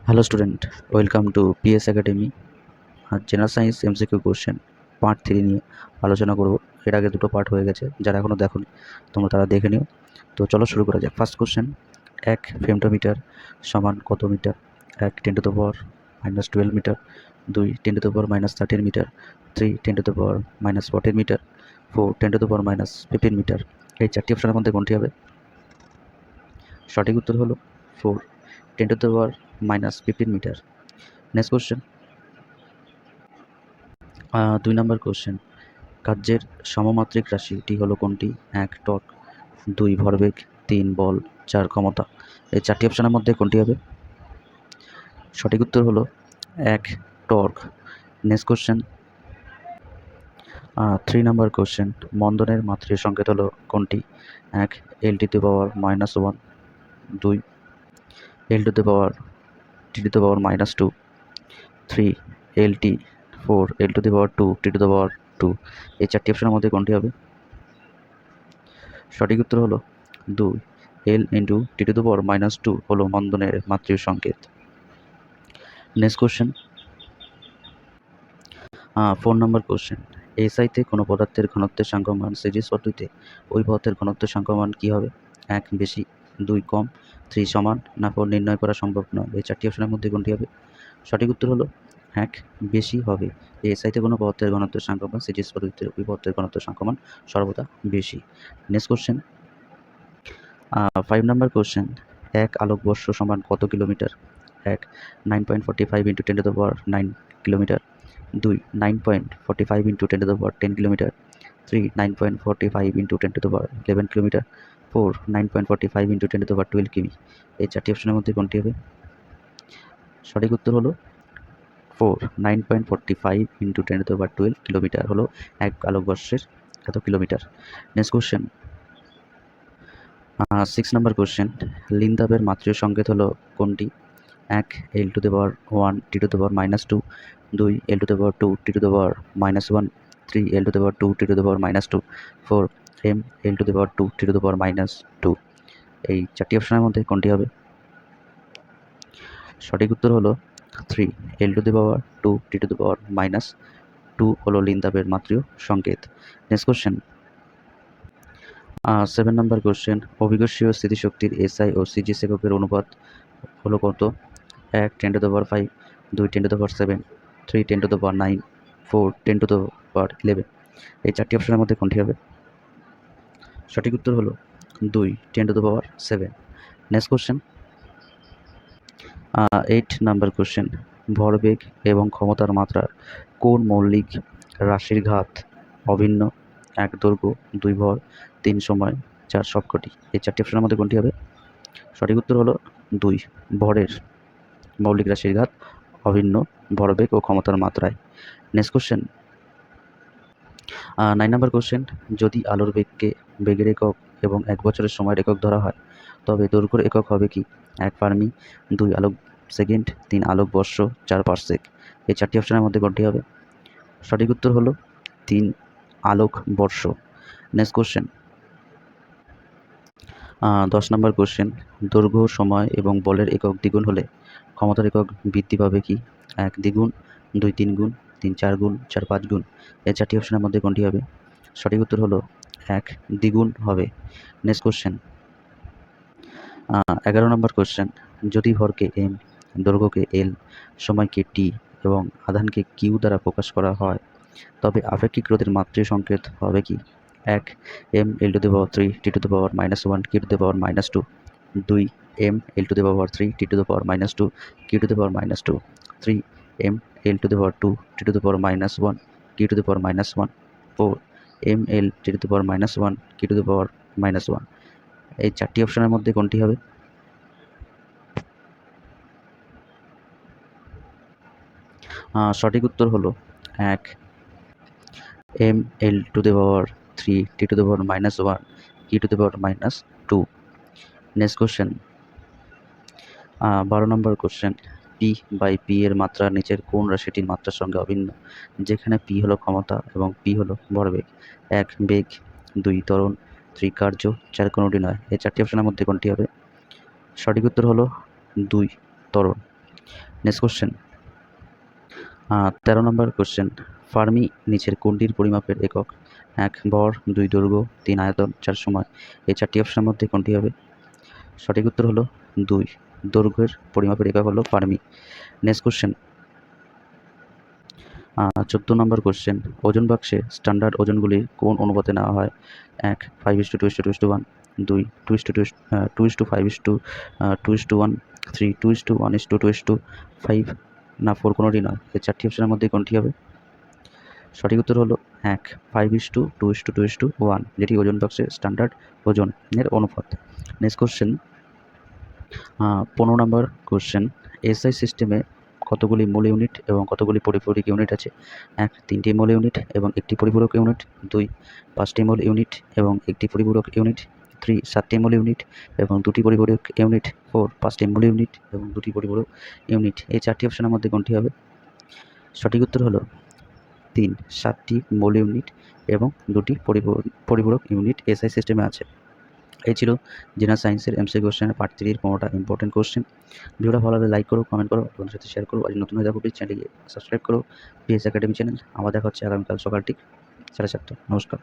Hello student, welcome to PS academy. আর general science MCQ question part 3 নিয়ে আলোচনা করব। এর আগে দুটো পার্ট হয়ে গেছে, যারা এখনও দেখোনি তোমরা তারা দেখে নিও। তো চলো শুরু করা যাক। ফার্স্ট কোশ্চেন, 1 ফেমটোমিটার সমান কত metre? 1 10⁻⁻12 metre, 2 10⁻⁻13 metre, 3 10⁻⁻14 metre, 4 10⁻⁻15 metre. এই চারটি অপশনের মধ্যে কোনটি হবে? সঠিক উত্তর হলো 4 10⁻⁻15 মিটার। নেক্সট কোশ্চেন, 2 নম্বর কোশ্চেন, কার্যের সমমাত্রিক রাশিটি হলো কোনটি? 1 টর্ক, 2 ভরবেগ, 3 বল, 4 ক্ষমতা। এই চারটি অপশনের মধ্যে কোনটি হবে? সঠিক উত্তর হলো 1 টর্ক। নেক্সট কোশ্চেন, 3 নম্বর কোশ্চেন, মন্দনের মাত্রিক সংকেত হলো কোনটি? 1 l⁻⁻1, 2 l⁻t⁻², 3 lt, 4 l⁻2t²। এই চারটি অপশনের মধ্যে কোনটি হবে? সঠিক উত্তর হলো 2 l⁻t² হলো মন্দনের মাত্রিক সংকেত। নেক্সট কোশ্চেন, 4 নম্বর কোশ্চেন, এসআইতে কোনো পদার্থের ঘনত্বের সাংখ্যমান সিরিজ পদ্ধতিতে ওই পদার্থের ঘনত্বের সাংখ্যমান কী হবে? 1 বেশি, 2 কম, 3 সমান, না 4 নির্ণয় করা সম্ভব নয়। এই চারটি অপশনের মধ্যে কোনটি হবে? সঠিক উত্তর হলো 1 বেশি হবে। এসআইতে কোনো পদার্থের ঘনত্বের সাংখ্যমান সিরিজ পদ্ধতিতে ওই পদার্থের ঘনত্বের সাংখ্যমান সর্বদা বেশি। নেক্সট কোশ্চেন, 5 নম্বর কোশ্চেন, 1 আলোকবর্ষ সমান কত কিলোমিটার? 1 9.45 × 10⁻9 কিলোমিটার, 2 9.45 × 10⁻10 কিলোমিটার, 3 9.45 × 10⁻11 কিলোমিটার, 4 9.45 × 10⁻12 কিমি। এই চারটি অপশনের মধ্যে কোনটি হবে? সঠিক উত্তর হলো 4 9.45 × 10⁻12 কিলোমিটার হলো এক আলোকবর্ষের এত কিলোমিটার। নেক্সট কোশ্চেন, 6 নম্বর কোশ্চেন, লিন্দাবের মাত্রিক সংকেত হলো কোনটি? 1 l⁻1 t², 2 l⁻2 t², 3 l⁻2 t², 4 m l⁻2 t²। এই চারটি অপশনের মধ্যে কোনটি হবে? সঠিক উত্তর হলো 3 l⁻2 t², হলো লিন্দাবের মাত্রিক সংকেত। নেক্সট কোশ্চেন, 7 নম্বর কোশ্চেন, অভিকর্ষীয় স্থিতিশক্তির এসআই ও সিজিএস এককের অনুপাত হলো কত? 1 10⁵, 2 10⁷, 3 10⁹, 4 10⁻11। এই চারটি অপশনের মধ্যে কোনটি হবে? সঠিক উত্তর হলো 2 10⁷। নেক্সট কোশ্চেন, 8 নম্বর কোশ্চেন, ভরবেগ এবং ক্ষমতার মাত্রার কোন মৌলিক রাশির ঘাত অভিন্ন? 1 দৈর্ঘ্য, 2 ভর, 3 সময়, 4 সবকটি। এই চারটি অপশনের মধ্যে কোনটি হবে? সঠিক উত্তর হলো 2 ভরের মৌলিক রাশির ঘাত অভিন্ন ভরবেগ ও ক্ষমতার মাত্রায়। নেক্সট কোশ্চেন, 9 নম্বর কোশ্চেন, যদি আলোর বেগের একক এবং 1 বছরের সময়ের একক ধরা হয়, তবে দৈর্ঘ্যের একক হবে কি? 1 ফার্মি, 2 আলোক সেকেন্ড, 3 আলোক বর্ষ, 4 পারসেক। এই চারটি অপশনের মধ্যে কোনটি হবে? সঠিক উত্তর হলো 3 আলোক বর্ষ। নেক্সট কোশ্চেন, 10 নম্বর কোশ্চেন, দৈর্ঘ্য, সময় এবং বলের একক দ্বিগুণ হলে ক্ষমতার একক বৃদ্ধি পাবে কি? 1 দ্বিগুণ, 2 3 গুণ, 3 4 গুণ, 4 5 গুণ। এই চারটি অপশনের মধ্যে কোনটি হবে? সঠিক উত্তর হলো 1 দ্বিগুণ হবে। নেক্সট কোশ্চেন, 11 নম্বর কোশ্চেন, যদি ভরকে m, দৈর্ঘ্যকে l, সময়কে t এবং আধানকে q দ্বারা প্রকাশ করা হয়, তবে আপেক্ষিক রোধের মাত্রিক সংকেত হবে কি? 1 m l⁻3 t⁻−1 q⁻−2, 2 m l⁻3 t⁻−2 q⁻−2, 3 m l⁻2 t⁻−1 q⁻−1, 4 m l⁻1 q⁻−1। এই চারটি অপশনের মধ্যে কোনটি হবে? সঠিক উত্তর হলো 1 m l⁻3 t⁻−1 q⁻−2। Next question, 12 নম্বর কোশ্চেন, p/p এর মাত্রা নিচের কোন রাশিটির মাত্রার সঙ্গে অভিন্ন, যেখানে p হলো ক্ষমতা এবং p হলো ভরবেগ? 1 বেগ, 2 ত্বরণ, 3 কার্য, 4 কোনোটি নয়। এই চারটি অপশনের মধ্যে কোনটি হবে? সঠিক উত্তর হলো 2 ত্বরণ। নেক্সট কোশ্চেন 13 নম্বর কোশ্চেন, ফার্মি নিচের কোনটির পরিমাপের একক? 1 ভর, 2 দৈর্ঘ্য, 3 আয়তন, 4 সময়। এই 4টি অপশনের মধ্যে কোনটি হবে? সঠিক উত্তর হলো 2, দৈর্ঘ্যের পরিমাপের একক হলো ফার্মি। নেক্সট কোশ্চেন 14 নম্বর কোশ্চেন, ওজন বাক্সে স্ট্যান্ডার্ড ওজনগুলি কোন অনুপাতে নেওয়া হয়? 1 5:2:2:1, 2 2:5:2:1, 3 2:1:2:5, না 4 কোনোটি নয়। এই 4টি অপশনের মধ্যে কোনটি হবে? সঠিক উত্তর হলো 1 5:2:2:1, যেটি ওজন বাক্সের স্ট্যান্ডার্ড ওজনের অনুপাত। নেক্সট কোশ্চেন 15 নম্বর কোশ্চেন, এসআই সিস্টেমে কতগুলি মূল ইউনিট এবং কতগুলি পরিপূরক ইউনিট আছে? 1 3টি মূল ইউনিট এবং 1টি পরিপূরক ইউনিট, 2 5টি মূল ইউনিট এবং 1টি পরিপূরক ইউনিট, 3 7টি মূল ইউনিট এবং 2টি পরিপূরক ইউনিট, 4 5টি মূল ইউনিট এবং 2টি পরিপূরক ইউনিট। এই 4টি অপশনের মধ্যে কোনটি হবে? সঠিক উত্তর হলো 3 7টি মূল ইউনিট এবং 2টি পরিপূরক ইউনিট এসআই সিস্টেমে আছে। এই ছিল জেনারেল সায়েন্সের এমসিকিউ কোশ্চেনের পার্ট 3 এর 15টা ইম্পর্টেন্ট কোশ্চেন। ভিডিওটা ভালো লাগলে লাইক করো, কমেন্ট করো, আপনাদের সাথে শেয়ার করো। আর নতুন হয়ে থাকো প্লিজ চ্যানেলটিকে সাবস্ক্রাইব করো, পিএস একাডেমি চ্যানেল। আবার দেখা হচ্ছে আগামীকাল সকাল ঠিক 7:30। নমস্কার।